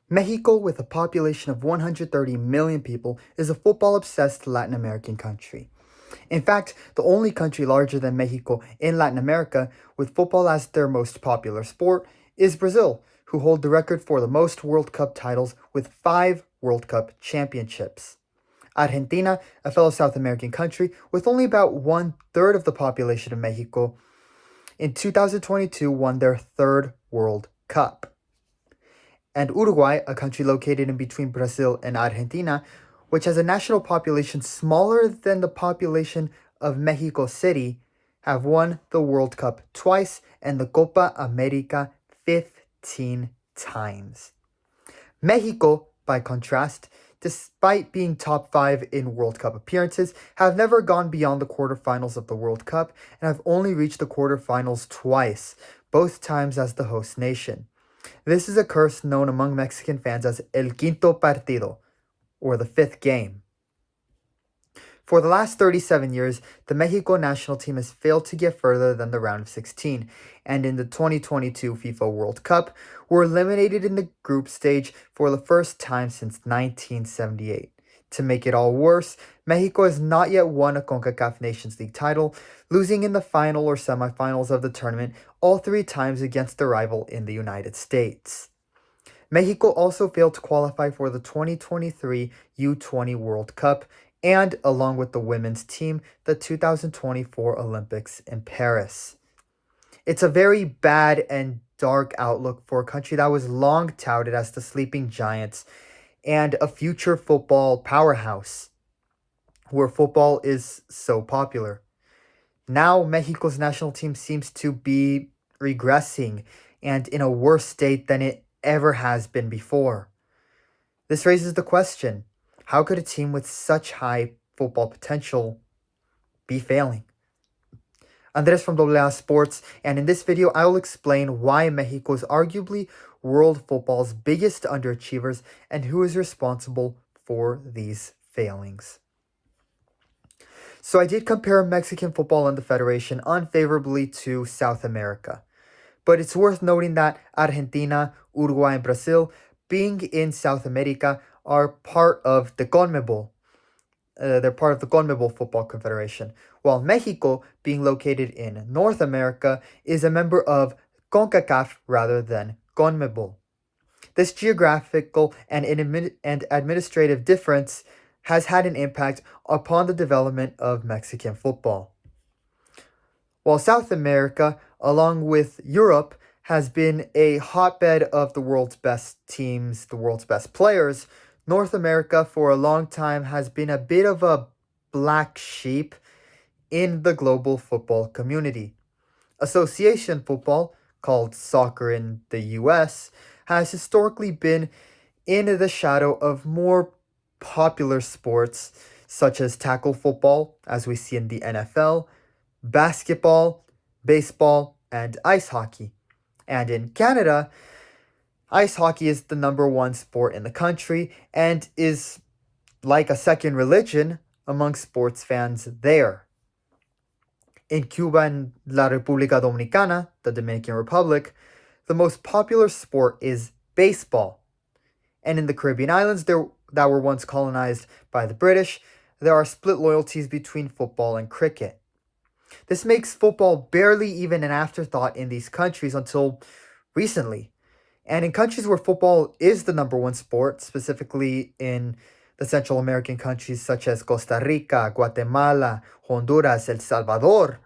Mexico, with a population of 130 million people, is a football-obsessed Latin American country. In fact, the only country larger than Mexico in Latin America with football as their most popular sport is Brazil, who hold the record for the most World Cup titles with 5 World Cup championships. Argentina, a fellow South American country with only about 1/3 of the population of Mexico, in 2022 won their 3rd World Cup. And Uruguay, a country located in between Brazil and Argentina, which has a national population smaller than the population of Mexico City, have won the World Cup twice and the Copa America 15 times. Mexico, by contrast, despite being top 5 in World Cup appearances, have never gone beyond the quarterfinals of the World Cup and have only reached the quarterfinals twice, both times as the host nation. This is a curse known among Mexican fans as El Quinto Partido, or the 5th game. For the last 37 years, the Mexico national team has failed to get further than the round of 16, and in the 2022 FIFA World Cup, were eliminated in the group stage for the first time since 1978. To make it all worse, Mexico has not yet won a CONCACAF Nations League title, losing in the final or semifinals of the tournament all 3 times against the rival in the United States. Mexico also failed to qualify for the 2023 U20 World Cup and, along with the women's team, the 2024 Olympics in Paris. It's a very bad and dark outlook for a country that was long touted as the sleeping giants and a future football powerhouse, where football is so popular. Now, Mexico's national team seems to be regressing and in a worse state than it ever has been before. This raises the question, how could a team with such high football potential be failing? Andres from AA Sports, and in this video I will explain why Mexico is arguably world football's biggest underachievers and who is responsible for these failings. So I did compare Mexican football and the Federation unfavorably to South America. But it's worth noting that Argentina, Uruguay, and Brazil, being in South America, are part of the CONMEBOL. They're part of the CONMEBOL Football Confederation, while Mexico, being located in North America, is a member of CONCACAF rather than CONMEBOL. This geographical and administrative difference has had an impact upon the development of Mexican football. While South America, along with Europe, has been a hotbed of the world's best teams, the world's best players, North America for a long time has been a bit of a black sheep in the global football community. Association football, called soccer in the US, has historically been in the shadow of more popular sports such as tackle football, as we see in the NFL, basketball, baseball, and ice hockey. And in Canada, ice hockey is the number 1 sport in the country and is like a second religion among sports fans there. In Cuba and La República Dominicana, the Dominican Republic, the most popular sport is baseball. And in the Caribbean islands that were once colonized by the British, there are split loyalties between football and cricket. This makes football barely even an afterthought in these countries until recently. And in countries where football is the number 1 sport, specifically in the Central American countries such as Costa Rica, Guatemala, Honduras, El Salvador,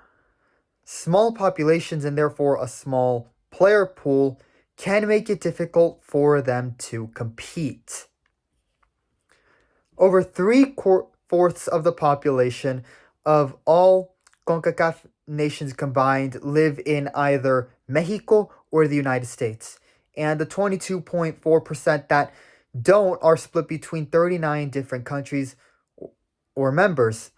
small populations and therefore a small player pool can make it difficult for them to compete. Over 3/4 of the population of all CONCACAF nations combined live in either Mexico or the United States, and the 22.4% that don't are split between 39 different countries or members.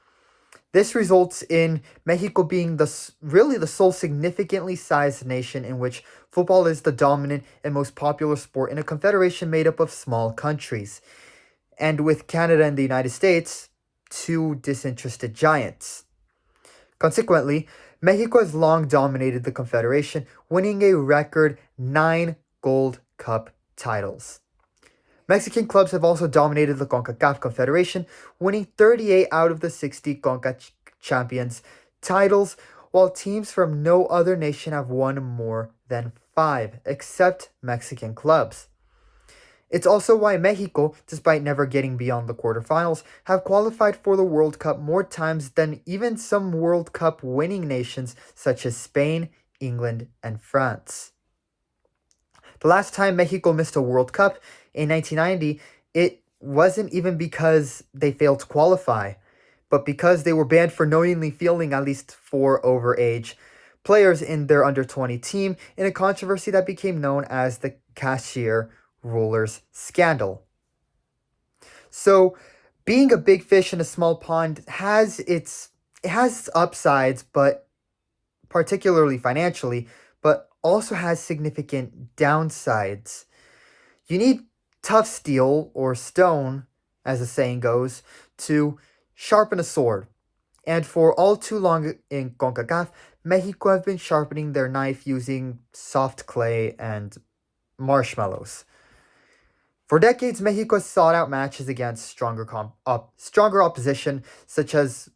This results in Mexico being really the sole significantly sized nation in which football is the dominant and most popular sport in a confederation made up of small countries, and with Canada and the United States, 2 disinterested giants. Consequently, Mexico has long dominated the Confederation, winning a record 9 Gold Cup titles. Mexican clubs have also dominated the CONCACAF Confederation, winning 38 out of the 60 CONCACAF Champions titles, while teams from no other nation have won more than 5, except Mexican clubs. It's also why Mexico, despite never getting beyond the quarterfinals, have qualified for the World Cup more times than even some World Cup winning nations such as Spain, England, and France. The last time Mexico missed a World Cup in 1990, it wasn't even because they failed to qualify, but because they were banned for knowingly fielding at least 4 overage players in their under 20 team in a controversy that became known as the cashier rulers scandal. So, being a big fish in a small pond it has upsides, but particularly financially, but also has significant downsides. You need tough steel or stone, as the saying goes, to sharpen a sword. And for all too long in CONCACAF, Mexico have been sharpening their knife using soft clay and marshmallows. For decades, Mexico has sought out matches against stronger opposition, such as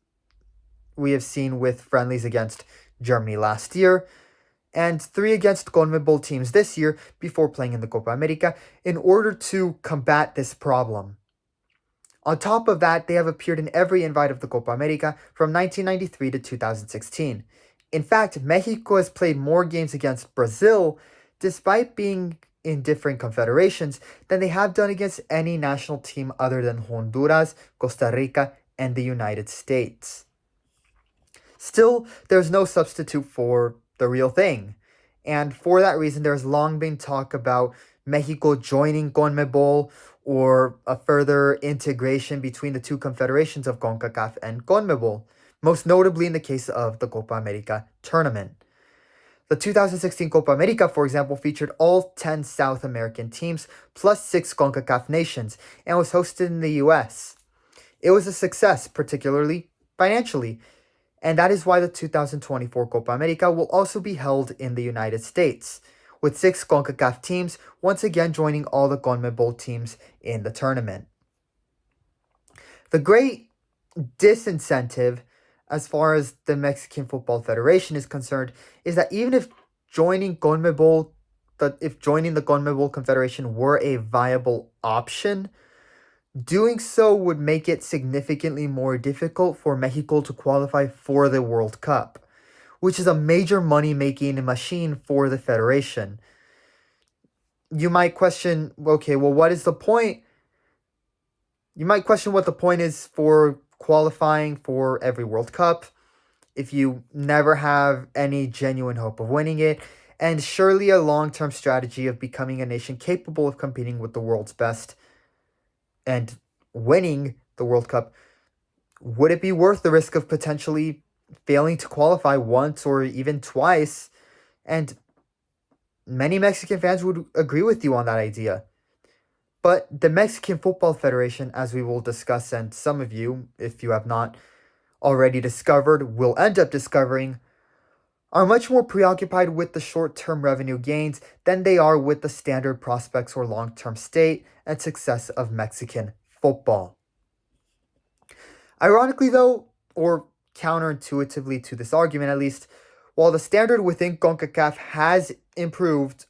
we have seen with friendlies against Germany last year, and 3 against CONMEBOL teams this year before playing in the Copa America in order to combat this problem. On top of that, they have appeared in every invite of the Copa America from 1993 to 2016. In fact, Mexico has played more games against Brazil, despite being in different confederations, than they have done against any national team other than Honduras, Costa Rica, and the United States. Still, there's no substitute for the real thing. And for that reason, there's long been talk about Mexico joining CONMEBOL or a further integration between the two confederations of CONCACAF and CONMEBOL, most notably in the case of the Copa America tournament. The 2016 Copa America, for example, featured all 10 South American teams plus 6 CONCACAF nations and was hosted in the US. It was a success, particularly financially, and that is why the 2024 Copa America will also be held in the United States, with 6 CONCACAF teams once again joining all the CONMEBOL teams in the tournament. The great disincentive as far as the Mexican Football Federation is concerned is that even if joining CONMEBOL, if joining the CONMEBOL Confederation were a viable option, doing so would make it significantly more difficult for Mexico to qualify for the World Cup, which is a major money-making machine for the federation. You might question, okay, well, what is the point? You might question what the point is for qualifying for every World Cup if you never have any genuine hope of winning it, and surely a long-term strategy of becoming a nation capable of competing with the world's best and winning the World Cup, would it be worth the risk of potentially failing to qualify once or even twice? And many Mexican fans would agree with you on that idea. But the Mexican Football Federation, as we will discuss, and some of you, if you have not already discovered, will end up discovering, are much more preoccupied with the short-term revenue gains than they are with the standard prospects or long-term state and success of Mexican football. Ironically, though, or counterintuitively to this argument at least, while the standard within CONCACAF has improved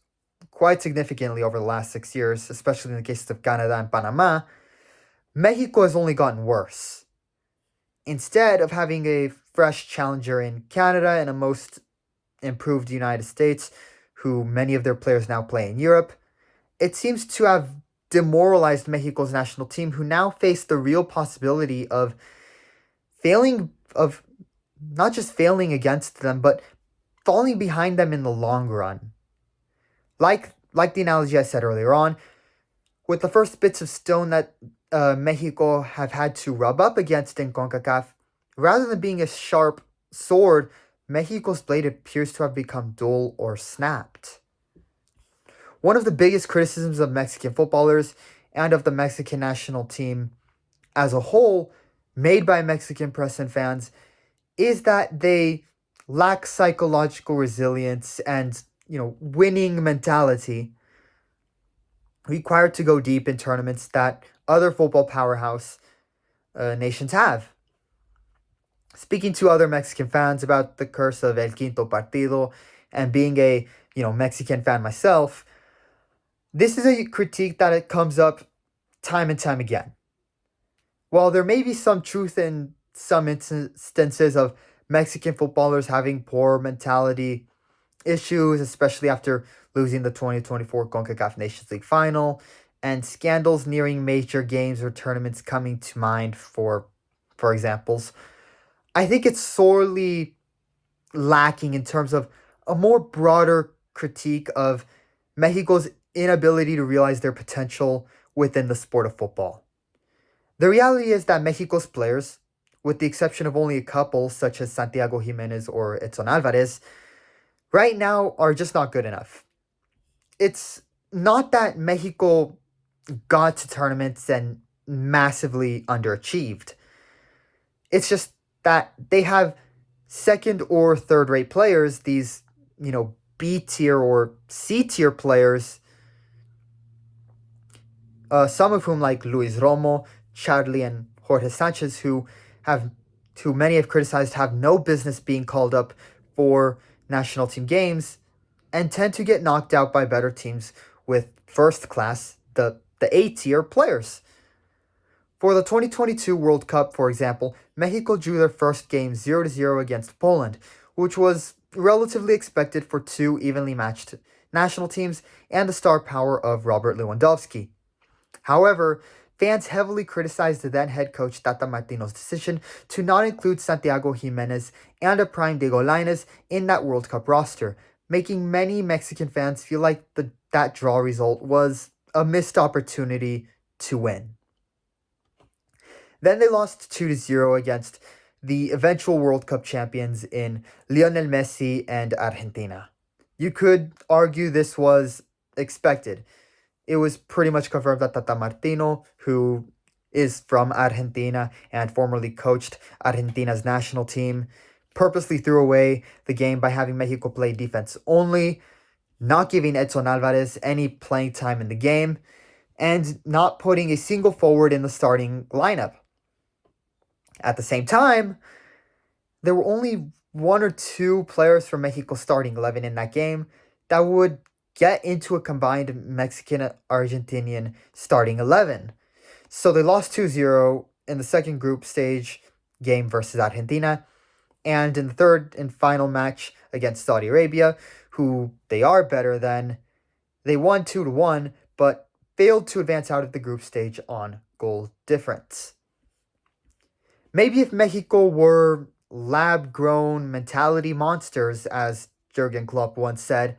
quite significantly over the last 6 years, especially in the cases of Canada and Panama, Mexico has only gotten worse. Instead of having a fresh challenger in Canada and a most improved United States, who many of their players now play in Europe, it seems to have demoralized Mexico's national team, who now face the real possibility of not just failing against them, but falling behind them in the long run. Like the analogy I said earlier on, with the first bits of stone that Mexico have had to rub up against in CONCACAF, rather than being a sharp sword, Mexico's blade appears to have become dull or snapped. One of the biggest criticisms of Mexican footballers and of the Mexican national team as a whole, made by Mexican press and fans, is that they lack psychological resilience and, winning mentality. required to go deep in tournaments that other football powerhouse nations have. Speaking to other Mexican fans about the curse of El Quinto Partido and being a Mexican fan myself, this is a critique that it comes up time and time again. While there may be some truth in some instances of Mexican footballers having poor mentality issues, especially after losing the 2024 CONCACAF Nations League final, and scandals nearing major games or tournaments coming to mind for examples, I think it's sorely lacking in terms of a more broader critique of Mexico's inability to realize their potential within the sport of football. The reality is that Mexico's players, with the exception of only a couple such as Santiago Jimenez or Edson Alvarez, right now are just not good enough. It's not that Mexico got to tournaments and massively underachieved. It's just that they have second or third rate players, these, B tier or C tier players, some of whom, like Luis Romo, Charlie, and Jorge Sanchez, who many have criticized, have no business being called up for national team games and tend to get knocked out by better teams with first class, the A tier players. For the 2022 World Cup, for example, Mexico drew their first game 0-0 against Poland, which was relatively expected for two evenly matched national teams and the star power of Robert Lewandowski. However, fans heavily criticized the then head coach Tata Martino's decision to not include Santiago Jimenez and a prime Diego Lainez in that World Cup roster, making many Mexican fans feel like that draw result was a missed opportunity to win. Then they lost 2-0 against the eventual World Cup champions in Lionel Messi and Argentina. You could argue this was expected. It was pretty much confirmed that Tata Martino, who is from Argentina and formerly coached Argentina's national team, purposely threw away the game by having Mexico play defense only, not giving Edson Alvarez any playing time in the game, and not putting a single forward in the starting lineup. At the same time, there were only one or two players from Mexico's starting 11 in that game that would get into a combined Mexican-Argentinian starting 11. So they lost 2-0 in the second group stage game versus Argentina, and in the third and final match against Saudi Arabia, who they are better than, they won 2-1, but failed to advance out of the group stage on goal difference. Maybe if Mexico were lab-grown mentality monsters, as Jurgen Klopp once said,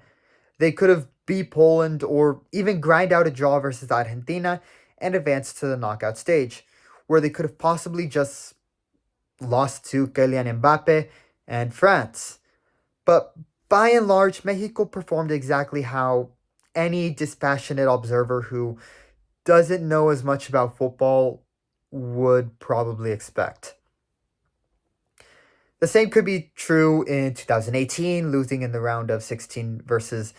they could have beat Poland or even grind out a draw versus Argentina and advance to the knockout stage, where they could have possibly just lost to Kylian Mbappe and France. But by and large, Mexico performed exactly how any dispassionate observer who doesn't know as much about football would probably expect. The same could be true in 2018, losing in the round of 16 versus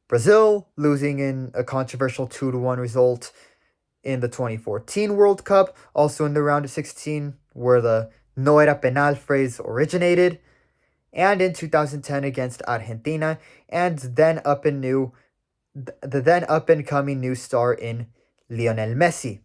Brazil, losing in a controversial 2-1 result in the 2014 World Cup, also in the round of 16, where the no era penal phrase originated, and in 2010 against Argentina, and the then up and coming new star in Lionel Messi.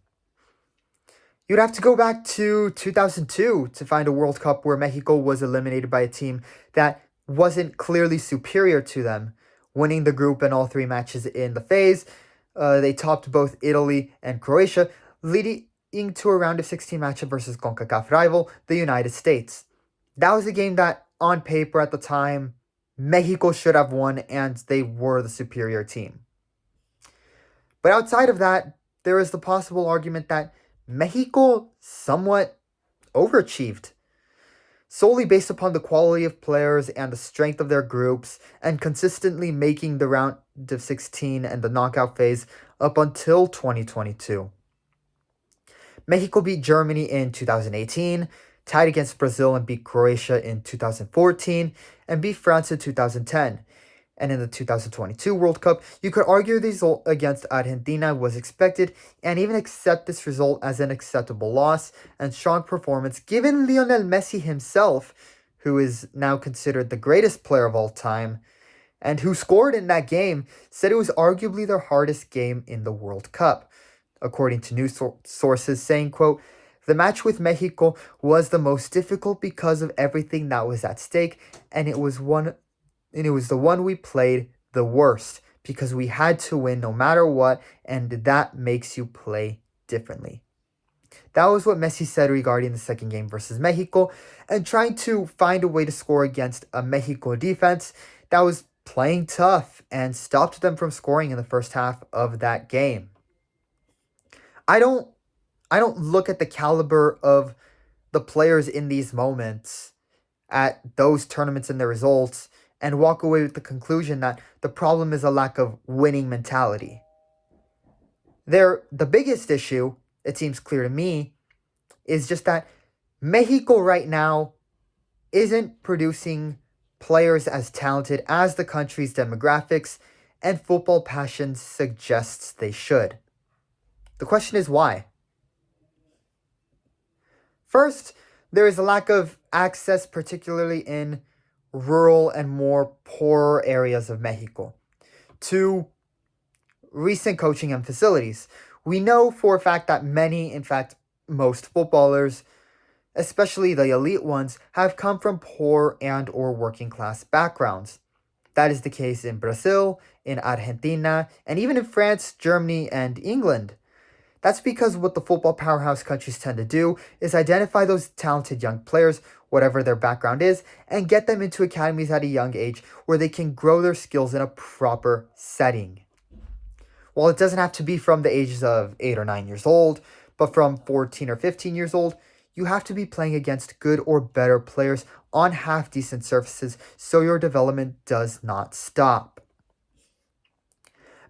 You'd have to go back to 2002 to find a World Cup where Mexico was eliminated by a team that wasn't clearly superior to them, winning the group and all three matches in the phase. They topped both Italy and Croatia, leading to a round of 16 matchup versus CONCACAF rival, the United States. That was a game that, on paper at the time, Mexico should have won, and they were the superior team. But outside of that, there is the possible argument that Mexico somewhat overachieved, solely based upon the quality of players and the strength of their groups, and consistently making the round of 16 and the knockout phase up until 2022. Mexico beat Germany in 2018, tied against Brazil and beat Croatia in 2014, and beat France in 2010. And in the 2022 World Cup, you could argue the result against Argentina was expected and even accept this result as an acceptable loss and strong performance given Lionel Messi himself, who is now considered the greatest player of all time, and who scored in that game, said it was arguably their hardest game in the World Cup. According to news sources saying, quote, "The match with Mexico was the most difficult because of everything that was at stake, and it was the one we played the worst because we had to win no matter what, and that makes you play differently." That was what Messi said regarding the second game versus Mexico and trying to find a way to score against a Mexico defense that was playing tough and stopped them from scoring in the first half of that game. I don't look at the caliber of the players in these moments at those tournaments and their results and walk away with the conclusion that the problem is a lack of winning mentality. The biggest issue, it seems clear to me, is just that Mexico right now isn't producing players as talented as the country's demographics and football passion suggests they should. The question is why? First, there is a lack of access, particularly in rural and more poorer areas of Mexico, to recent coaching and facilities. We know for a fact that many, in fact, most footballers, especially the elite ones, have come from poor and or working class backgrounds. That is the case in Brazil, in Argentina, and even in France, Germany, and England. That's because what the football powerhouse countries tend to do is identify those talented young players, whatever their background is, and get them into academies at a young age where they can grow their skills in a proper setting. While it doesn't have to be from the ages of 8 or 9 years old, but from 14 or 15 years old, you have to be playing against good or better players on half-decent surfaces so your development does not stop.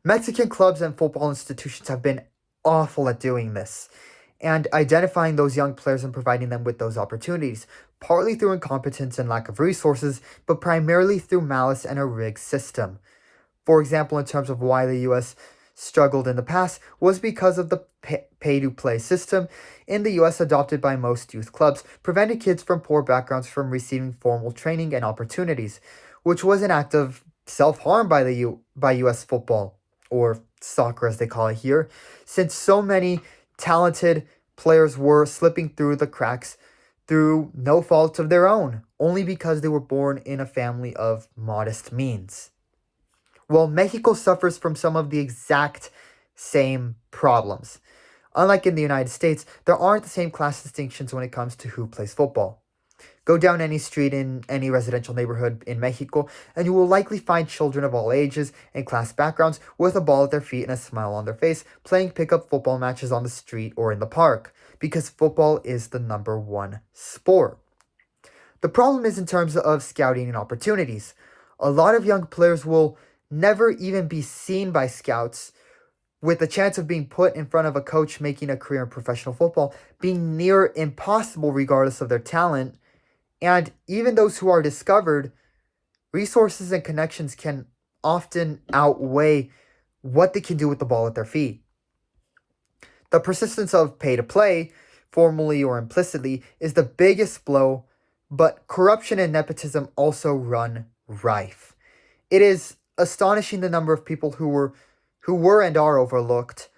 Mexican clubs and football institutions have been awful at doing this and identifying those young players and providing them with those opportunities, partly through incompetence and lack of resources, but primarily through malice and a rigged system. For example, in terms of why the US struggled in the past was because of the pay-to-play system in the US adopted by most youth clubs, prevented kids from poor backgrounds from receiving formal training and opportunities, which was an act of self-harm by US football, or soccer as they call it here, since so many talented players were slipping through the cracks through no fault of their own, only because they were born in a family of modest means. Well, Mexico suffers from some of the exact same problems. Unlike in the United States, there aren't the same class distinctions when it comes to who plays football. Go down any street in any residential neighborhood in Mexico, and you will likely find children of all ages and class backgrounds with a ball at their feet and a smile on their face, playing pickup football matches on the street or in the park, because football is the number one sport. The problem is in terms of scouting and opportunities. A lot of young players will never even be seen by scouts, with the chance of being put in front of a coach making a career in professional football being near impossible regardless of their talent. And even those who are discovered, resources and connections can often outweigh what they can do with the ball at their feet. The persistence of pay to play, formally or implicitly, is the biggest blow, but corruption and nepotism also run rife. It is astonishing the number of people who were and are overlooked,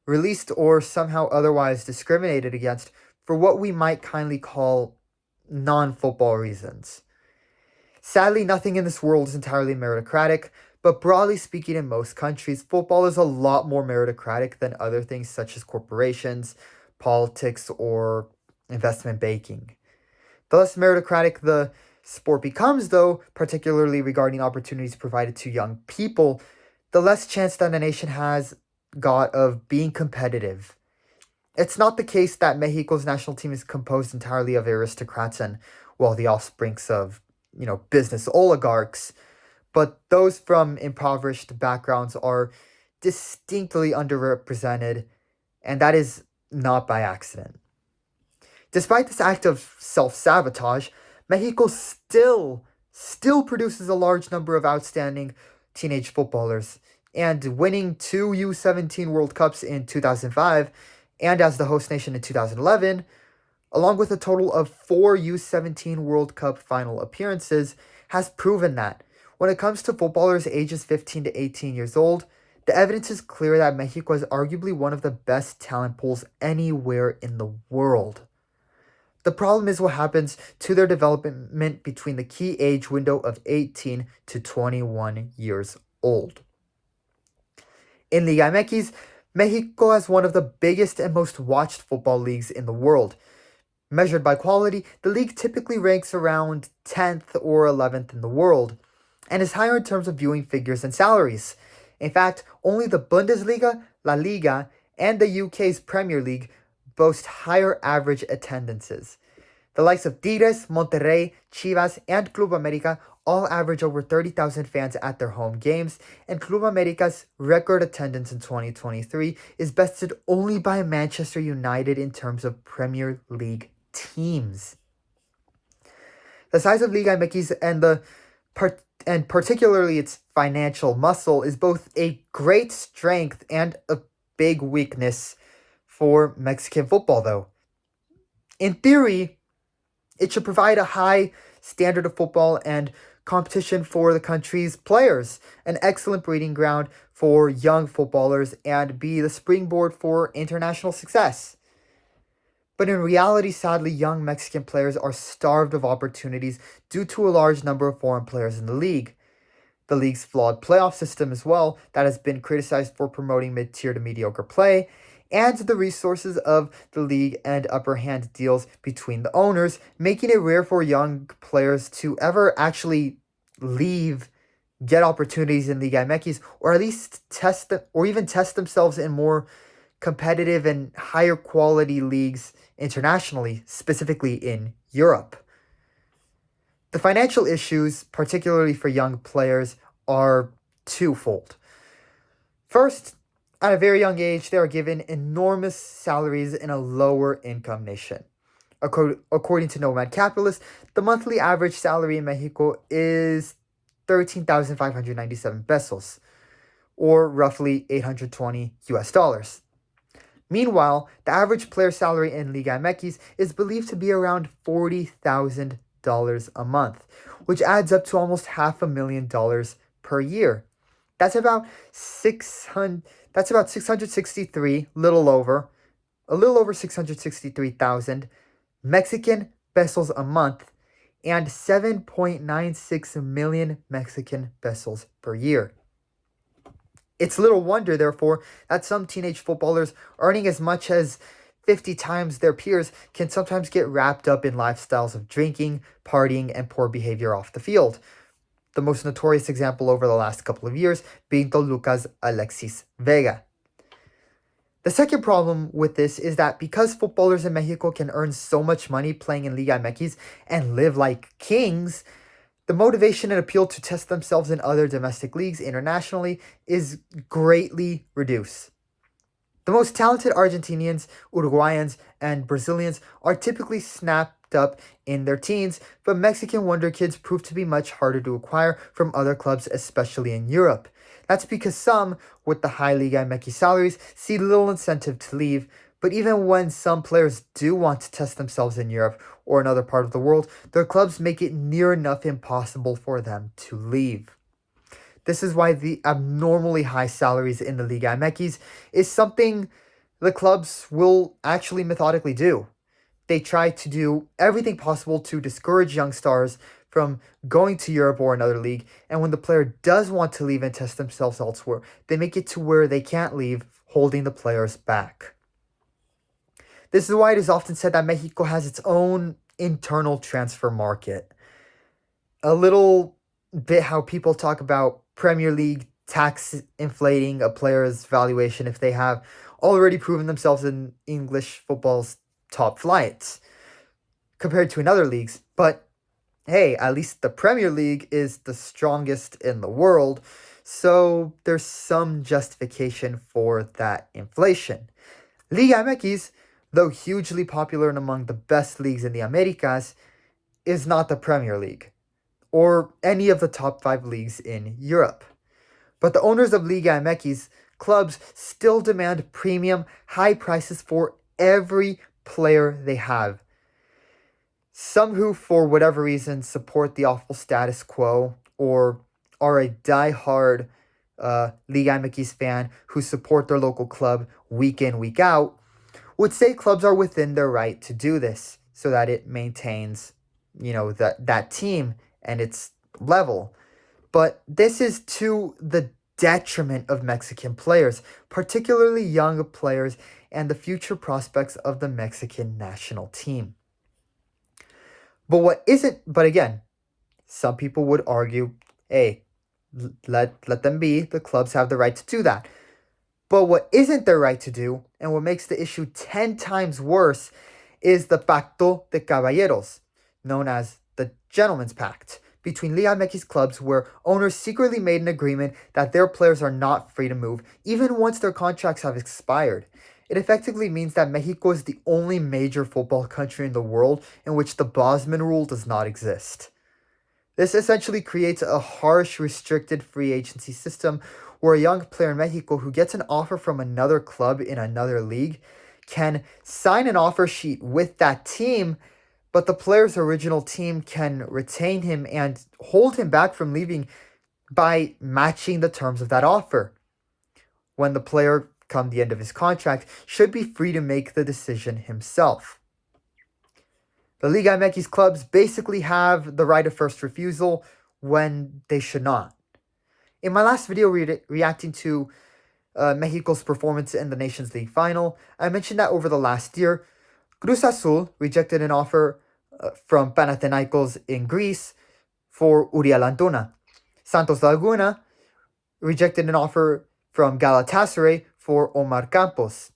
released, or somehow otherwise discriminated against for what we might kindly call non-football reasons. Sadly, nothing in this world is entirely meritocratic, but broadly speaking, in most countries, football is a lot more meritocratic than other things such as corporations, politics, or investment banking. The less meritocratic the sport becomes, though, particularly regarding opportunities provided to young people, the less chance that a nation has got of being competitive. It's not the case that Mexico's national team is composed entirely of aristocrats and, well, the offsprings of, business oligarchs, but those from impoverished backgrounds are distinctly underrepresented, and that is not by accident. Despite this act of self-sabotage, Mexico still produces a large number of outstanding teenage footballers, and winning two U17 World Cups in 2005 and as the host nation in 2011, along with a total of four U17 World Cup final appearances, has proven that when it comes to footballers ages 15 to 18 years old, the evidence is clear that Mexico is arguably one of the best talent pools anywhere in the world. The problem is what happens to their development between the key age window of 18 to 21 years old. In Liga MX, Mexico has one of the biggest and most watched football leagues in the world. Measured by quality, the league typically ranks around 10th or 11th in the world, and is higher in terms of viewing figures and salaries. In fact, only the Bundesliga, La Liga, and the UK's Premier League boast higher average attendances. The likes of Tigres, Monterrey, Chivas, and Club America all average over 30,000 fans at their home games, and Club America's record attendance in 2023 is bested only by Manchester United in terms of Premier League teams. The size of Liga MX and particularly its financial muscle is both a great strength and a big weakness for Mexican football, though. In theory, it should provide a high standard of football and competition for the country's players, an excellent breeding ground for young footballers, and be the springboard for international success. But in reality, sadly, young Mexican players are starved of opportunities due to a large number of foreign players in the league. The league's flawed playoff system as well, that has been criticized for promoting mid-tier to mediocre play, and the resources of the league and upper hand deals between the owners, making it rare for young players to ever actually leave, get opportunities in Liga MX, or at least test themselves in more competitive and higher quality leagues internationally, specifically in Europe. The financial issues, particularly for young players, are twofold. First, at a very young age, they are given enormous salaries in a lower income nation. According to Nomad Capitalist, the monthly average salary in Mexico is 13,597 pesos, or roughly $820 US. Meanwhile, the average player salary in Liga MX is believed to be around $40,000 a month, which adds up to almost $500,000 per year. That's about 663, a little over 663,000 Mexican pesos a month, and 7.96 million Mexican pesos per year. It's little wonder, therefore, that some teenage footballers earning as much as 50 times their peers can sometimes get wrapped up in lifestyles of drinking, partying, and poor behavior off the field. The most notorious example over the last couple of years being Toluca's Alexis Vega. The second problem with this is that because footballers in Mexico can earn so much money playing in Liga MX and live like kings, the motivation and appeal to test themselves in other domestic leagues internationally is greatly reduced. The most talented Argentinians, Uruguayans, and Brazilians are typically snapped up in their teens, but Mexican wonder kids prove to be much harder to acquire from other clubs, especially in Europe. That's because some, with the high Liga MX salaries, see little incentive to leave, but even when some players do want to test themselves in Europe or another part of the world, their clubs make it near enough impossible for them to leave. This is why the abnormally high salaries in the Liga MX is something the clubs will actually methodically do. They try to do everything possible to discourage young stars from going to Europe or another league, and when the player does want to leave and test themselves elsewhere, they make it to where they can't leave, holding the players back. This is why it is often said that Mexico has its own internal transfer market. A little bit how people talk about Premier League tax inflating a player's valuation if they have already proven themselves in English football's top flights compared to in other leagues. But hey, at least the Premier League is the strongest in the world, so there's some justification for that inflation. Liga MX, though hugely popular and among the best leagues in the Americas, is not the Premier League or any of the top 5 leagues in Europe. But the owners of Liga MX clubs still demand premium, high prices for every player they have. Some who, for whatever reason, support the awful status quo or are a die-hard Liga MX fan who support their local club week in, week out, would say clubs are within their right to do this so that it maintains, that team and its level. But this is to the detriment of Mexican players, particularly young players, and the future prospects of the Mexican national team. But again, some people would argue, hey, let them be. The clubs have the right to do that. But what isn't their right to do, and what makes the issue 10 times worse, is the Pacto de Caballeros, known as the Gentleman's Pact, between Liga MX clubs, where owners secretly made an agreement that their players are not free to move, even once their contracts have expired. It effectively means that Mexico is the only major football country in the world in which the Bosman rule does not exist. This essentially creates a harsh, restricted free agency system where a young player in Mexico who gets an offer from another club in another league can sign an offer sheet with that team, but the player's original team can retain him and hold him back from leaving by matching the terms of that offer. When the player, come the end of his contract, should be free to make the decision himself. The Liga MX clubs basically have the right of first refusal when they should not. In my last video reacting to Mexico's performance in the Nations League final, I mentioned that over the last year, Cruz Azul rejected an offer from Panathinaikos in Greece for Uriel Antuna. Santos Laguna rejected an offer from Galatasaray for Omar Campos.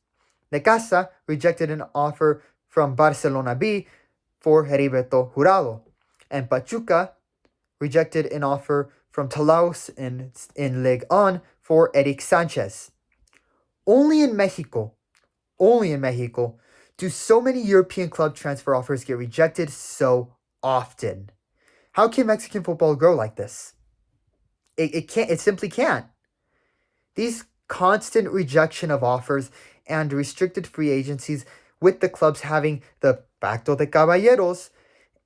Necaxa rejected an offer from Barcelona B for Heriberto Jurado. And Pachuca rejected an offer from Talaos in Ligue 1 for Eric Sanchez. Only in Mexico, do so many European club transfer offers get rejected so often. How can Mexican football grow like this? It can't. It simply can't. These constant rejection of offers and restricted free agencies, with the clubs having the Pacto de Caballeros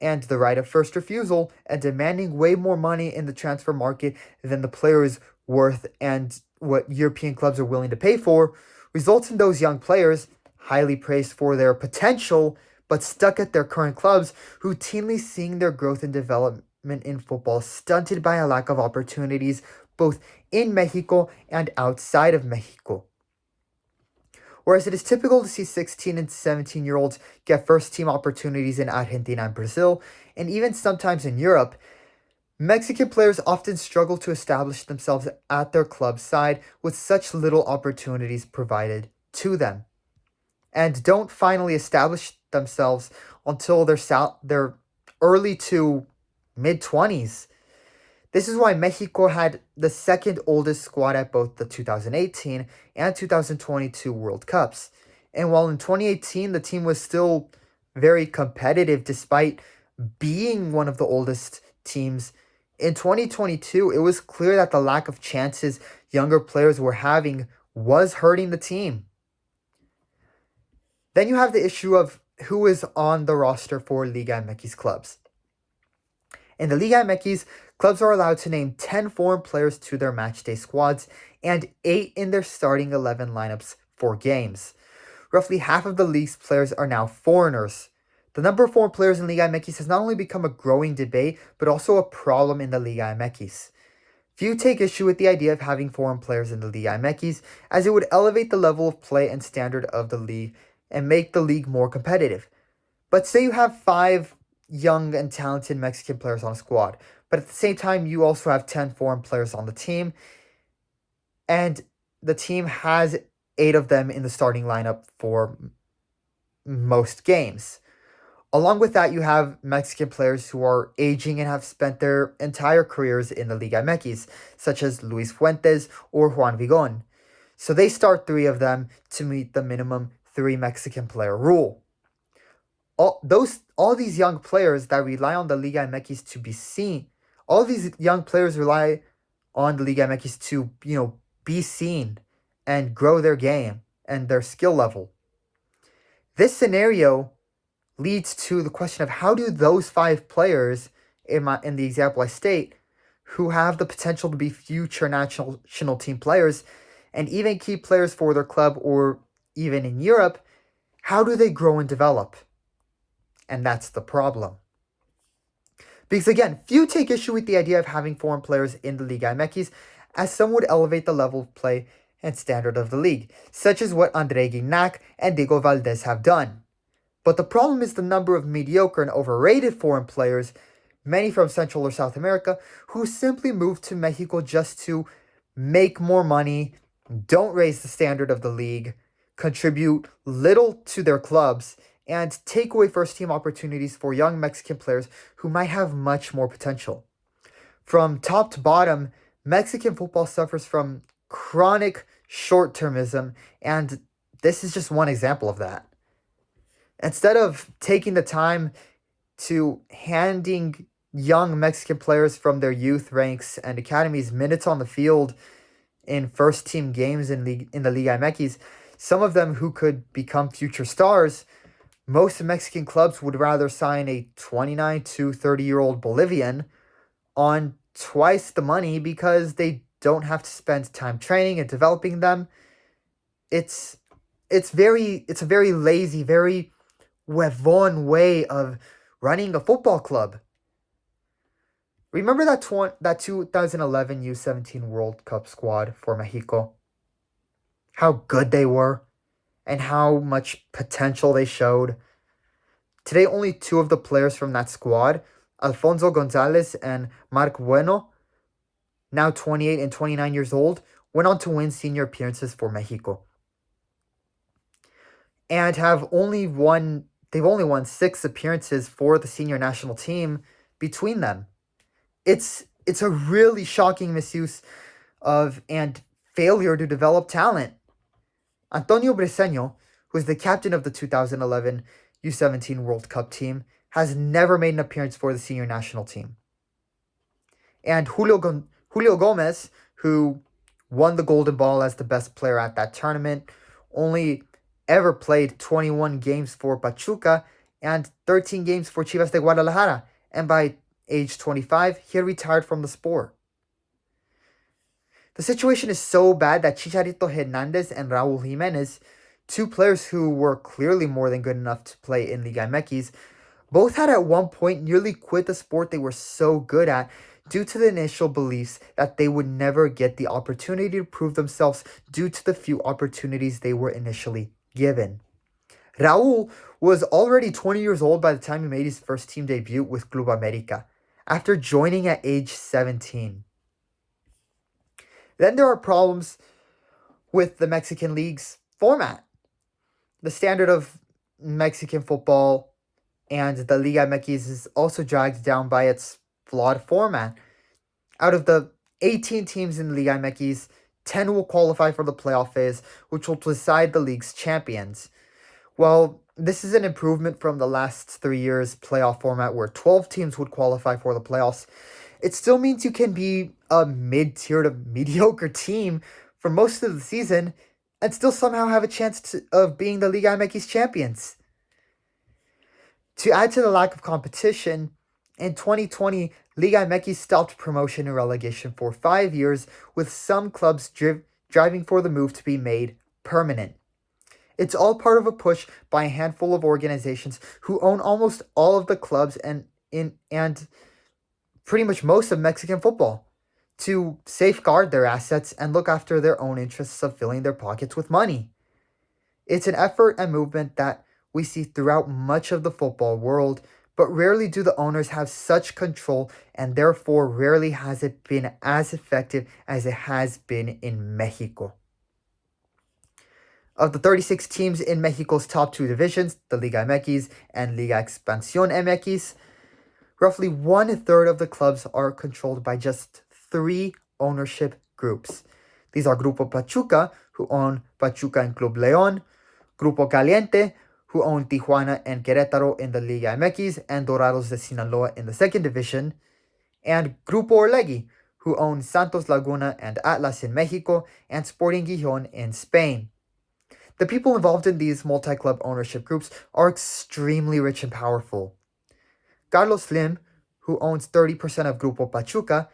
and the right of first refusal and demanding way more money in the transfer market than the player is worth and what European clubs are willing to pay for, results in those young players, highly praised for their potential, but stuck at their current clubs, routinely seeing their growth and development in football stunted by a lack of opportunities both in Mexico and outside of Mexico. Whereas it is typical to see 16 and 17-year-olds get first-team opportunities in Argentina and Brazil, and even sometimes in Europe, Mexican players often struggle to establish themselves at their club side with such little opportunities provided to them, and don't finally establish themselves until their early to mid-20s. This is why Mexico had the second oldest squad at both the 2018 and 2022 World Cups. And while in 2018 the team was still very competitive despite being one of the oldest teams, in 2022 it was clear that the lack of chances younger players were having was hurting the team. Then you have the issue of who is on the roster for Liga MX clubs. In the Liga MX, clubs are allowed to name 10 foreign players to their matchday squads and 8 in their starting 11 lineups for games. Roughly half of the league's players are now foreigners. The number of foreign players in Liga MX has not only become a growing debate, but also a problem in the Liga MX. Few take issue with the idea of having foreign players in the Liga MX, as it would elevate the level of play and standard of the league and make the league more competitive. But say you have 5 young and talented Mexican players on a squad, but at the same time you also have 10 foreign players on the team, and the team has 8 of them in the starting lineup for most games. Along with that, you have Mexican players who are aging and have spent their entire careers in the Liga MX, such as Luis Fuentes or Juan Vigon. So they start 3 of them to meet the minimum 3 Mexican player rule. All these young players that rely on the Liga MX to be seen, all these young players rely on the Liga MX to, be seen and grow their game and their skill level. This scenario leads to the question of how do those 5 players in the example I state, who have the potential to be future national team players and even key players for their club or even in Europe, how do they grow and develop? And that's the problem. Because again, few take issue with the idea of having foreign players in the Liga MX, as some would elevate the level of play and standard of the league, such as what André Gignac and Diego Valdez have done. But the problem is the number of mediocre and overrated foreign players, many from Central or South America, who simply move to Mexico just to make more money, don't raise the standard of the league, contribute little to their clubs, and take away first-team opportunities for young Mexican players who might have much more potential. From top to bottom, Mexican football suffers from chronic short-termism, and this is just one example of that. Instead of taking the time to handing young Mexican players from their youth ranks and academies minutes on the field in first-team games in the Liga MX, some of them who could become future stars, most Mexican clubs would rather sign a 29 to 30-year-old Bolivian on twice the money because they don't have to spend time training and developing them. It's a very lazy, very huevon way of running a football club. Remember that 2011 U17 World Cup squad for Mexico? How good they were and how much potential they showed. Today, only 2 of the players from that squad, Alfonso Gonzalez and Marc Bueno, now 28 and 29 years old, went on to win senior appearances for Mexico. And they've only won 6 appearances for the senior national team between them. It's a really shocking misuse of and failure to develop talent. Antonio Briseño, who is the captain of the 2011 U17 World Cup team, has never made an appearance for the senior national team. And Julio Gomez, who won the Golden Ball as the best player at that tournament, only ever played 21 games for Pachuca and 13 games for Chivas de Guadalajara, and by age 25, he had retired from the sport. The situation is so bad that Chicharito Hernandez and Raul Jimenez, 2 players who were clearly more than good enough to play in Liga MX, both had at one point nearly quit the sport they were so good at due to the initial beliefs that they would never get the opportunity to prove themselves due to the few opportunities they were initially given. Raul was already 20 years old by the time he made his first team debut with Club America, after joining at age 17. Then there are problems with the Mexican League's format. The standard of Mexican football and the Liga MX is also dragged down by its flawed format. Out of the 18 teams in Liga MX, 10 will qualify for the playoff phase, which will decide the league's champions. Well, this is an improvement from the last 3 years' playoff format where 12 teams would qualify for the playoffs. It still means you can be a mid-tier to mediocre team for most of the season and still somehow have a chance of being the Liga MX champions. To add to the lack of competition, in 2020, Liga MX stopped promotion and relegation for 5 years, with some clubs driving for the move to be made permanent. It's all part of a push by a handful of organizations who own almost all of the clubs and pretty much most of Mexican football, to safeguard their assets and look after their own interests of filling their pockets with money. It's an effort and movement that we see throughout much of the football world, but rarely do the owners have such control, and therefore rarely has it been as effective as it has been in Mexico. Of the 36 teams in Mexico's top 2 divisions, the Liga MX and Liga Expansión MX, roughly 1/3 of the clubs are controlled by just 3 ownership groups. These are Grupo Pachuca, who own Pachuca and Club León, Grupo Caliente, who own Tijuana and Querétaro in the Liga MX and Dorados de Sinaloa in the second division, and Grupo Orlegui, who own Santos Laguna and Atlas in Mexico, and Sporting Gijon in Spain. The people involved in these multi-club ownership groups are extremely rich and powerful. Carlos Slim, who owns 30% of Grupo Pachuca,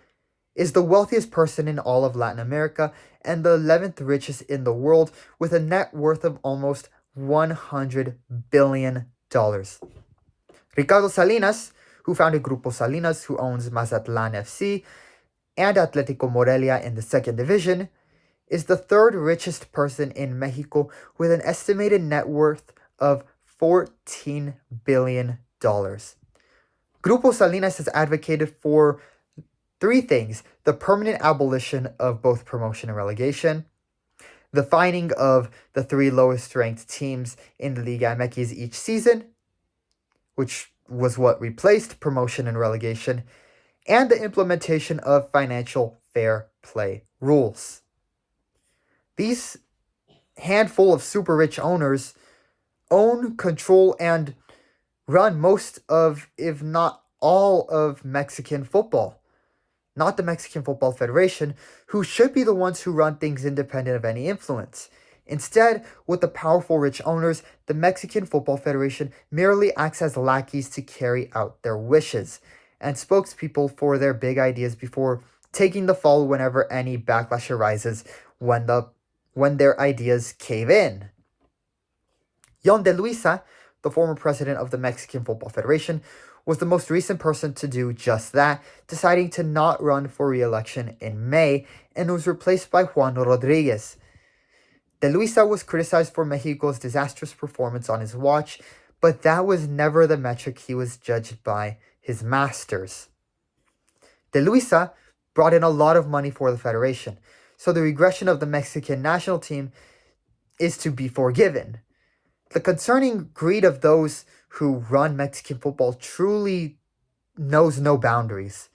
is the wealthiest person in all of Latin America and the 11th richest in the world with a net worth of almost $100 billion. Ricardo Salinas, who founded Grupo Salinas, who owns Mazatlan FC and Atletico Morelia in the second division, is the third richest person in Mexico with an estimated net worth of $14 billion. Grupo Salinas has advocated for three things: the permanent abolition of both promotion and relegation, the fining of the three lowest ranked teams in the Liga MX each season, which was what replaced promotion and relegation, and the implementation of financial fair play rules. These handful of super rich owners own, control, and run most of, if not all of, Mexican football. Not the Mexican Football Federation, who should be the ones who run things independent of any influence. Instead, with the powerful rich owners, the Mexican Football Federation merely acts as lackeys to carry out their wishes, and spokespeople for their big ideas before taking the fall whenever any backlash arises when their ideas cave in. Yon de Luisa, the former president of the Mexican Football Federation, was the most recent person to do just that, deciding to not run for re-election in May and was replaced by Juan Rodriguez. De Luisa was criticized for Mexico's disastrous performance on his watch, but that was never the metric he was judged by his masters. De Luisa brought in a lot of money for the federation, so the regression of the Mexican national team is to be forgiven. The concerning greed of those who run Mexican football truly knows no boundaries.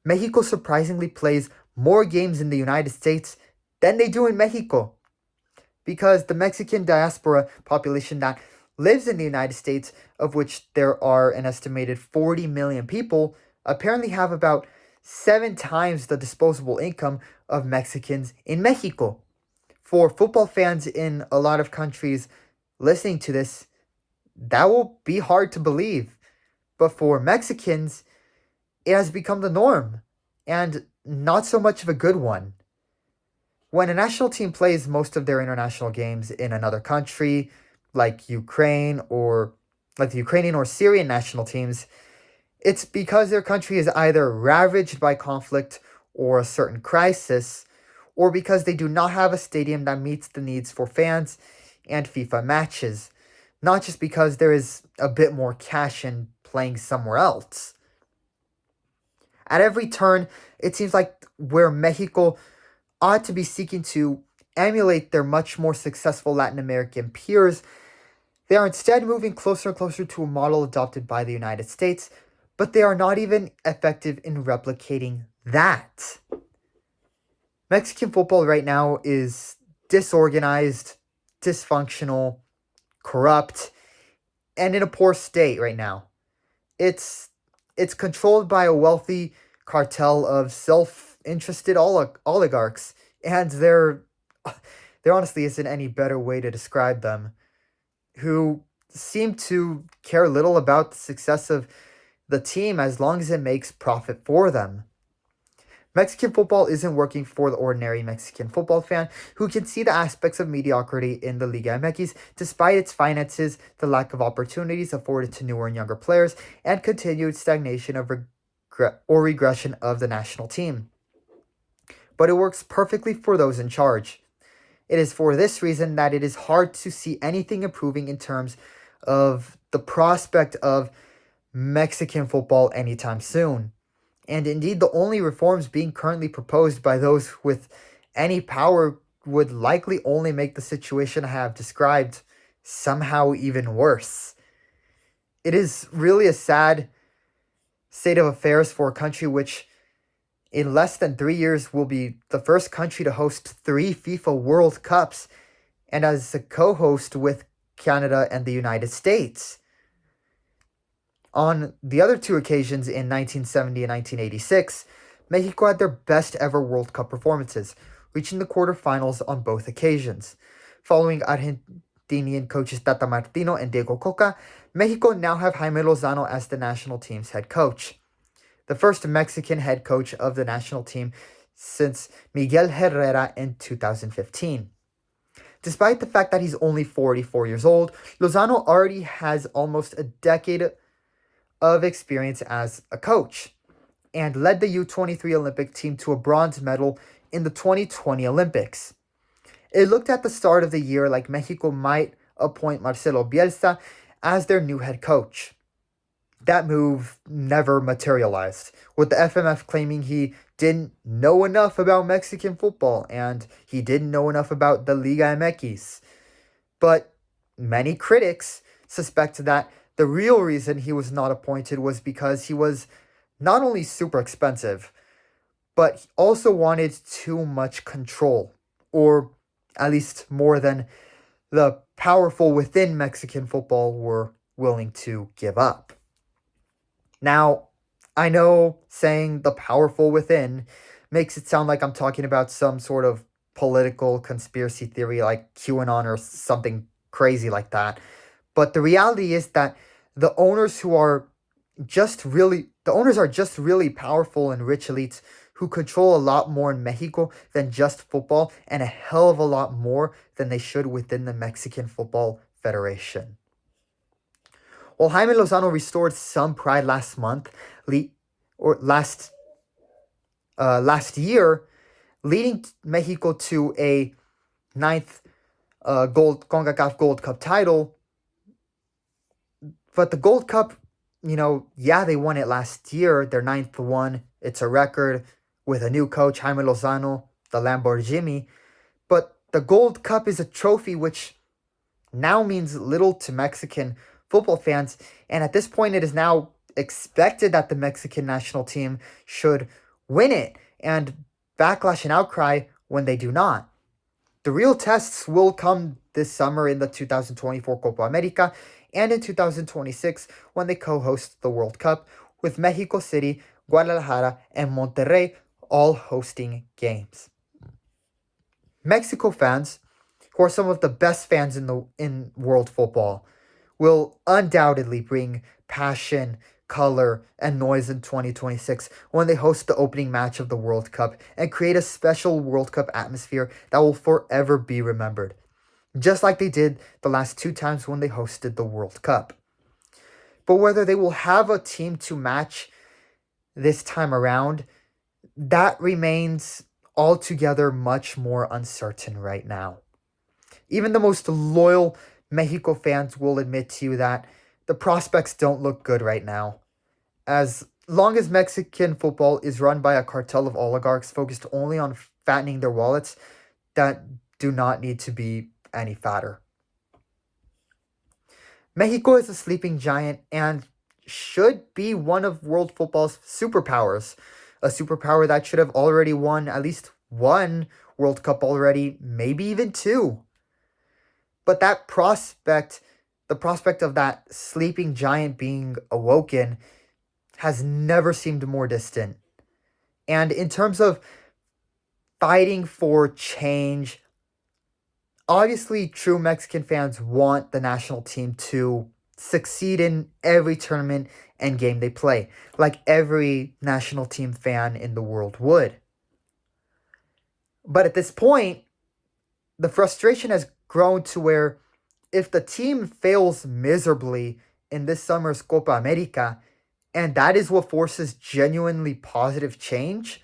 Mexico surprisingly plays more games in the United States than they do in Mexico, because the Mexican diaspora population that lives in the United States, of which there are an estimated 40 million people, apparently have about 7 times the disposable income of Mexicans in Mexico. For football fans in a lot of countries listening to this, that will be hard to believe. But for Mexicans, it has become the norm, and not so much of a good one. When a national team plays most of their international games in another country, like Ukraine or like the Ukrainian or Syrian national teams, it's because their country is either ravaged by conflict or a certain crisis, or because they do not have a stadium that meets the needs for fans and FIFA matches, not just because there is a bit more cash in playing somewhere else. At every turn, it seems like where Mexico ought to be seeking to emulate their much more successful Latin American peers, they are instead moving closer and closer to a model adopted by the United States, but they are not even effective in replicating that. Mexican football right now is disorganized, dysfunctional, corrupt, and in a poor state right now. It's controlled by a wealthy cartel of self-interested oligarchs, and there honestly isn't any better way to describe them, who seem to care little about the success of the team as long as it makes profit for them. Mexican football isn't working for the ordinary Mexican football fan who can see the aspects of mediocrity in the Liga MX despite its finances, the lack of opportunities afforded to newer and younger players, and continued stagnation of regression of the national team. But it works perfectly for those in charge. It is for this reason that it is hard to see anything improving in terms of the prospect of Mexican football anytime soon. And indeed, the only reforms being currently proposed by those with any power would likely only make the situation I have described somehow even worse. It is really a sad state of affairs for a country which, in less than 3 years, will be the first country to host 3 FIFA World Cups, and as a co-host with Canada and the United States. On the other 2 occasions in 1970 and 1986, Mexico had their best ever World Cup performances, reaching the quarterfinals on both occasions. Following Argentinian coaches Tata Martino and Diego Coca, Mexico now have Jaime Lozano as the national team's head coach, the first Mexican head coach of the national team since Miguel Herrera in 2015. Despite the fact that he's only 44 years old, Lozano already has almost a decade of experience as a coach and led the U23 Olympic team to a bronze medal in the 2020 Olympics. It looked at the start of the year like Mexico might appoint Marcelo Bielsa as their new head coach. That move never materialized, with the FMF claiming he didn't know enough about Mexican football and he didn't know enough about the Liga MX. But many critics suspect that the real reason he was not appointed was because he was not only super expensive, but he also wanted too much control, or at least more than the powerful within Mexican football were willing to give up. Now, I know saying the powerful within makes it sound like I'm talking about some sort of political conspiracy theory like QAnon or something crazy like that. But the reality is that the owners are just really powerful and rich elites who control a lot more in Mexico than just football, and a hell of a lot more than they should within the Mexican Football Federation. While Jaime Lozano restored some pride last month, last year, leading Mexico to a ninth CONCACAF Gold Cup title. But the Gold Cup, they won it last year, their ninth one. It's a record with a new coach, Jaime Lozano, the Lamborghini. But the Gold Cup is a trophy which now means little to Mexican football fans, and at this point it is now expected that the Mexican national team should win it, and backlash and outcry when they do not. The real tests will come this summer in the 2024 Copa America and in 2026 when they co-host the World Cup, with Mexico City, Guadalajara, and Monterrey all hosting games. Mexico fans, who are some of the best fans in world football, will undoubtedly bring passion, color, and noise in 2026 when they host the opening match of the World Cup and create a special World Cup atmosphere that will forever be remembered, just like they did the last two times when they hosted the World Cup. But whether they will have a team to match this time around, that remains altogether much more uncertain right now. Even the most loyal Mexico fans will admit to you that the prospects don't look good right now. As long as Mexican football is run by a cartel of oligarchs focused only on fattening their wallets that do not need to be any fatter. Mexico is a sleeping giant and should be one of world football's superpowers. A superpower that should have already won at least one World Cup already, maybe even two. But the prospect of that sleeping giant being awoken has never seemed more distant. And in terms of fighting for change, obviously true Mexican fans want the national team to succeed in every tournament and game they play, like every national team fan in the world would. But at this point, the frustration has grown to where if the team fails miserably in this summer's Copa America, and that is what forces genuinely positive change,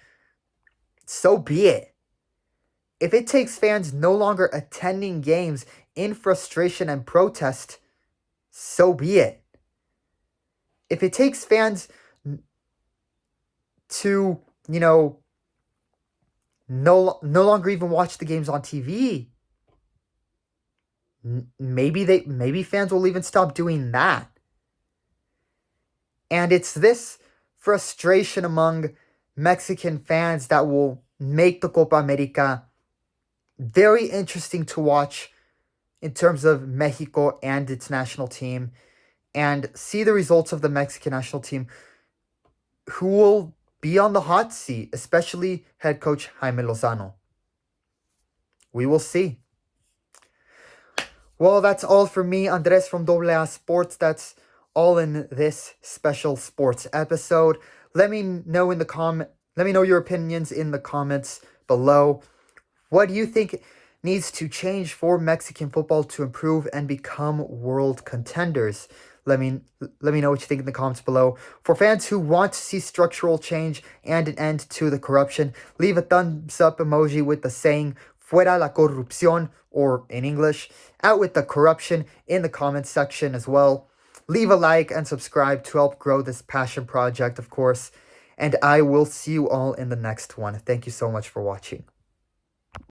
so be it. If it takes fans no longer attending games in frustration and protest, so be it. If it takes fans to, no longer even watch the games on TV, maybe fans will even stop doing that. And it's this frustration among Mexican fans that will make the Copa America very interesting to watch in terms of Mexico and its national team, and see the results of the Mexican national team, who will be on the hot seat, especially head coach Jaime Lozano. We will see. Well, that's all for me, Andres from AA Sports. That's all in this special sports episode. Let me know your opinions in the comments below. What do you think needs to change for Mexican football to improve and become world contenders? Let me know what you think in the comments below. For fans who want to see structural change and an end to the corruption, leave a thumbs up emoji with the saying "Fuera la corrupción," or in English, "Out with the corruption," in the comments section as well. Leave a like and subscribe to help grow this passion project, of course. And I will see you all in the next one. Thank you so much for watching.